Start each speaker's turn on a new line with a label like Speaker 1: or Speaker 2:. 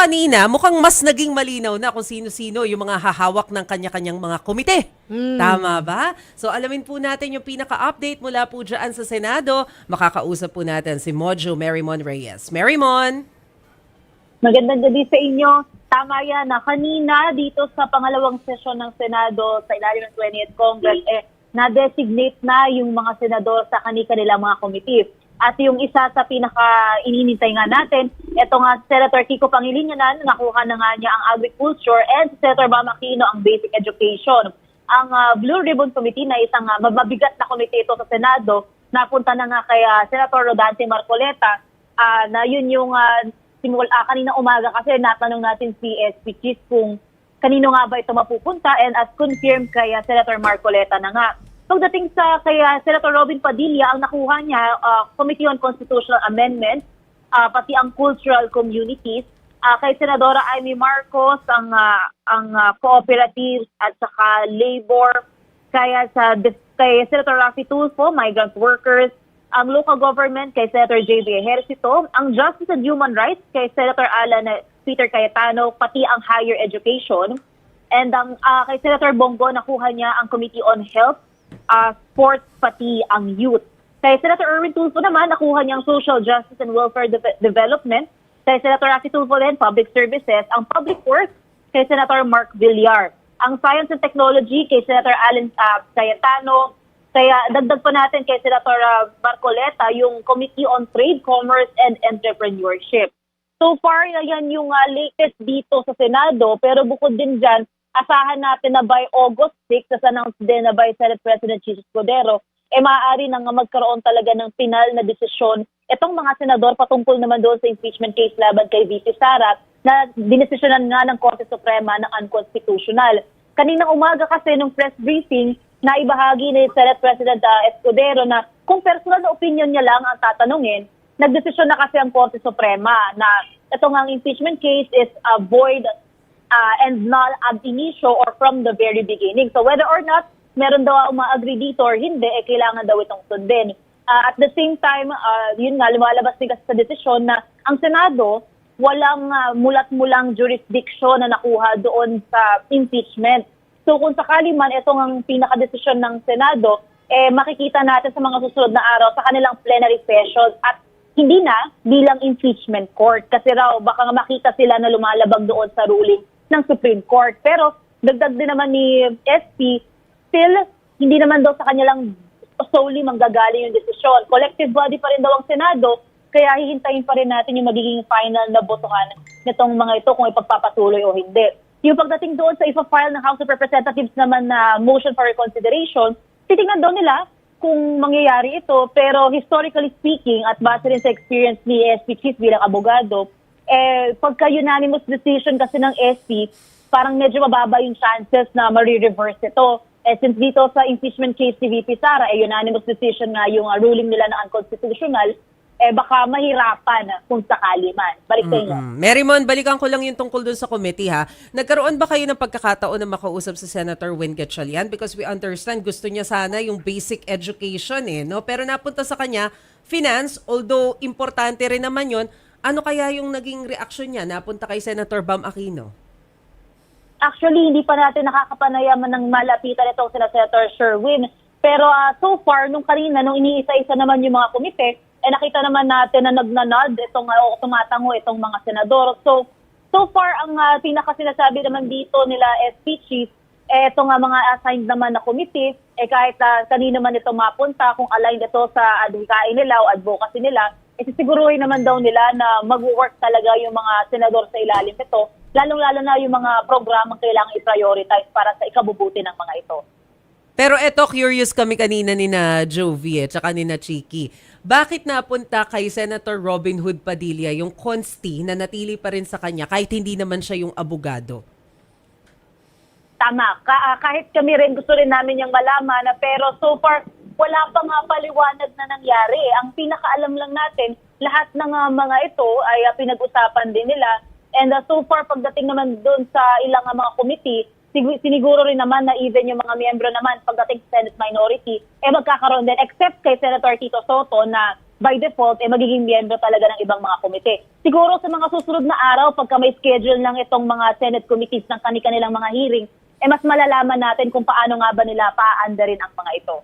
Speaker 1: kanina, mukhang mas naging malinaw na kung sino-sino yung mga hahawak ng kanya-kanyang mga komite. Tama ba? So alamin po natin yung pinaka-update mula po dyan sa Senado. Makakausap po natin si Mojo Marymon Reyes. Marymon!
Speaker 2: Magandang gabi sa inyo. Tama yan na kanina dito sa pangalawang sesyon ng Senado sa ilalim ng 20th Congress, na-designate na yung mga senador sa kanilang mga committees. At yung isa sa pinaka-ininintay nga natin, ito nga Senator Kiko Pangilinan, nakuha na nga niya ang Agriculture, and Senator Bam Aquino ang Basic Education. Ang Blue Ribbon Committee na isang mabigat na committee ito sa Senado, napunta na nga kay Senator Rodante Marcoleta, na yun yung kanina umaga kasi natanong natin si SP Chief kung kanino nga ba ito mapupunta, and as confirmed kay Senator Marcoleta na nga. Pagdating sa kay Senator Robin Padilla, ang nakuha niya, Committee on Constitutional Amendments, pati ang Cultural Communities. Kay Senadora Amy Marcos, ang Cooperatives at saka Labor. Kay Senator Raffy Tulfo, Migrant Workers. Ang Local Government kay Senator J.B. Ejercito. Ang Justice and Human Rights kay Senator Alan Peter Cayetano, pati ang Higher Education. And ang kay Senator Bongo, nakuha niya ang Committee on Health, Sports, pati ang Youth. Kay Senator Erwin Tulfo naman, nakuha niya ang Social Justice and Welfare Development. Kay Senator Raffy Tulfo din, Public Services. Ang Public Works kay Senator Mark Villar. Ang Science and Technology kay Senator Alan Cayetano. Kaya dagdag pa natin kay Senator Marcoleta yung Committee on Trade, Commerce, and Entrepreneurship. So far, yan yung latest dito sa Senado. Pero bukod din dyan, asahan natin na by August 6, as announced din na by Senate President Jesus Cordero, maaari nang magkaroon talaga ng final na desisyon itong mga senador patungkol naman doon sa impeachment case laban kay VP Sara na dinesisyonan nga ng Korte Suprema ng unconstitutional. Kaninang umaga kasi nung press briefing, na ibahagi ni Senate President Escudero na kung personal na opinion niya lang ang tatanungin, nagdesisyon na kasi ang Korte Suprema na ito nga ang impeachment case is void and null ab initio or from the very beginning. So whether or not meron daw uma-agree dito or hindi, kailangan daw itong sundin. At the same time, yun nga, lumalabas din kasi sa desisyon na ang Senado, walang mulat-mulang jurisdiction na nakuha doon sa impeachment. So kung sakali man itong ang pinaka-desisyon ng Senado, makikita natin sa mga susunod na araw sa kanilang plenary session at hindi na bilang impeachment court. Kasi raw, baka makita sila na lumalabag doon sa ruling ng Supreme Court. Pero dagdag din naman ni SP, still, hindi naman daw sa kanilang solely manggagaling yung desisyon. Collective body pa rin daw ang Senado, kaya hihintayin pa rin natin yung magiging final na botohan nitong mga ito kung ipagpapatuloy o hindi. Yung pagdating doon sa ipa-file ng House of Representatives naman na motion for reconsideration, titingnan daw nila kung mangyayari ito, pero historically speaking at base rin sa experience ni SP Chief bilang abogado, pagka unanimous decision kasi ng SP, parang medyo mababa yung chances na ma-reverse ito. Since dito sa impeachment case ni VP Sara, unanimous decision nga yung ruling nila na unconstitutional, baka mahirapan kung sakali man. Balik sa inyo.
Speaker 1: Marymon, balikan ko lang yung tungkol dun sa committee ha. Nagkaroon ba kayo ng pagkakataon na makausap sa Senator Win Gatchalian? Because we understand gusto niya sana yung basic education no? Pero napunta sa kanya, finance, although importante rin naman yun, ano kaya yung naging reaksyon niya? Napunta kay Senator Bam Aquino?
Speaker 2: Actually, hindi pa natin nakakapanayaman ng malapitan itong Senator Sherwin. Pero so far, nung kanina, nung iniisa-isa naman yung mga komite, nakita naman natin na nagnanod itong tumatango itong mga senador. So far, ang pinaka-sinasabi naman dito nila SP Chief, itong mga assigned naman na komite, kahit kanino man ito mapunta, kung aligned ito sa advocacy nila o advocacy nila, sisiguruhin naman daw nila na mag-work talaga yung mga senador sa ilalim nito, lalong-lalo na yung mga programang kailangan i-prioritize para sa ikabubuti ng mga ito.
Speaker 1: Pero eto, curious kami kanina ni na Jovi tsaka ni na Chiki. Bakit napunta kay Senator Robin Hood Padilla yung consti na natili pa rin sa kanya kahit hindi naman siya yung abogado?
Speaker 2: Tama. Kahit kami rin gusto rin namin yung malaman, pero so far, wala pa nga paliwanag na nangyari. Ang pinakaalam lang natin, lahat ng mga ito ay pinag-usapan din nila. And so far, pagdating naman doon sa ilang mga committee, siniguro rin naman na even yung mga miyembro naman pagdating sa Senate minority, magkakaroon din, except kay Senator Tito Soto na by default, magiging miyembro talaga ng ibang mga komite. Siguro sa mga susunod na araw, pagka may schedule ng itong mga Senate committees ng kanilang mga hearing, mas malalaman natin kung paano nga ba nila paandarin ang mga ito.